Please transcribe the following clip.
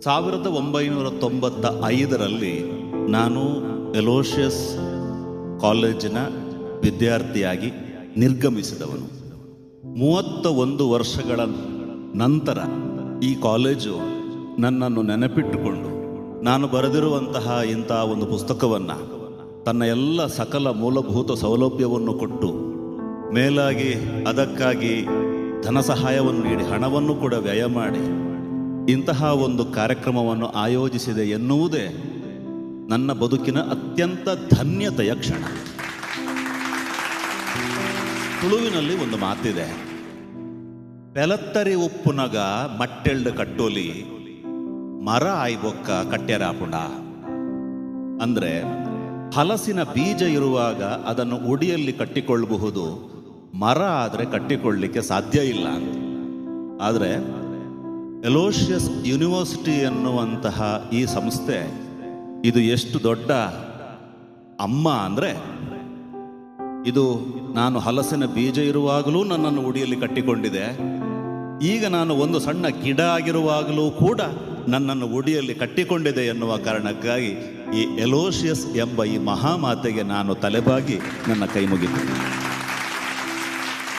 1995ರಲ್ಲಿ ನಾನು ಎಲೋಷಿಯಸ್ ಕಾಲೇಜಿನ ವಿದ್ಯಾರ್ಥಿಯಾಗಿ ನಿರ್ಗಮಿಸಿದವನು. 31 ವರ್ಷಗಳ ನಂತರ ಈ ಕಾಲೇಜು ನನ್ನನ್ನು ನೆನಪಿಟ್ಟುಕೊಂಡು ನಾನು ಬರೆದಿರುವಂತಹ ಇಂಥ ಒಂದು ಪುಸ್ತಕವನ್ನು ತನ್ನ ಎಲ್ಲ ಸಕಲ ಮೂಲಭೂತ ಸೌಲಭ್ಯವನ್ನು ಕೊಟ್ಟು ಮೇಲಾಗಿ ಅದಕ್ಕಾಗಿ ಧನ ಸಹಾಯವನ್ನು ನೀಡಿ ಹಣವನ್ನು ಕೂಡ ವ್ಯಯ ಮಾಡಿ ಇಂತಹ ಒಂದು ಕಾರ್ಯಕ್ರಮವನ್ನು ಆಯೋಜಿಸಿದೆ ಎನ್ನುವುದೇ ನನ್ನ ಬದುಕಿನ ಅತ್ಯಂತ ಧನ್ಯತೆಯ ಕ್ಷಣ. ತುಳುವಿನಲ್ಲಿ ಒಂದು ಮಾತಿದೆ, ಪೆಲತ್ತರಿ ಉಪ್ಪುನಗ ಮಟ್ಟೆಳ್ಳು ಕಟ್ಟೋಲಿ ಮರ ಆಯ್ಬೊಕ್ಕ ಕಟ್ಟೆರಾಪುಂಡ. ಅಂದರೆ ಹಲಸಿನ ಬೀಜ ಇರುವಾಗ ಅದನ್ನು ಉಡಿಯಲ್ಲಿ ಕಟ್ಟಿಕೊಳ್ಳಬಹುದು, ಮರ ಆದರೆ ಕಟ್ಟಿಕೊಳ್ಳಲಿಕ್ಕೆ ಸಾಧ್ಯ ಇಲ್ಲ ಅಂತ. ಆದರೆ ಎಲೋಷಿಯಸ್ ಯೂನಿವರ್ಸಿಟಿ ಎನ್ನುವಂತಹ ಈ ಸಂಸ್ಥೆ ಇದು ಎಷ್ಟು ದೊಡ್ಡ ಅಮ್ಮ ಅಂದರೆ, ಇದು ನಾನು ಹಲಸಿನ ಬೀಜ ಇರುವಾಗಲೂ ನನ್ನನ್ನು ಉಡಿಯಲ್ಲಿ ಕಟ್ಟಿಕೊಂಡಿದೆ, ಈಗ ನಾನು ಒಂದು ಸಣ್ಣ ಗಿಡ ಆಗಿರುವಾಗಲೂ ಕೂಡ ನನ್ನನ್ನು ಉಡಿಯಲ್ಲಿ ಕಟ್ಟಿಕೊಂಡಿದೆ ಎನ್ನುವ ಕಾರಣಕ್ಕಾಗಿ ಈ ಎಲೋಷಿಯಸ್ ಎಂಬ ಈ ಮಹಾಮಾತೆಗೆ ನಾನು ತಲೆಬಾಗಿ ನನ್ನ ಕೈ ಮುಗಿತು.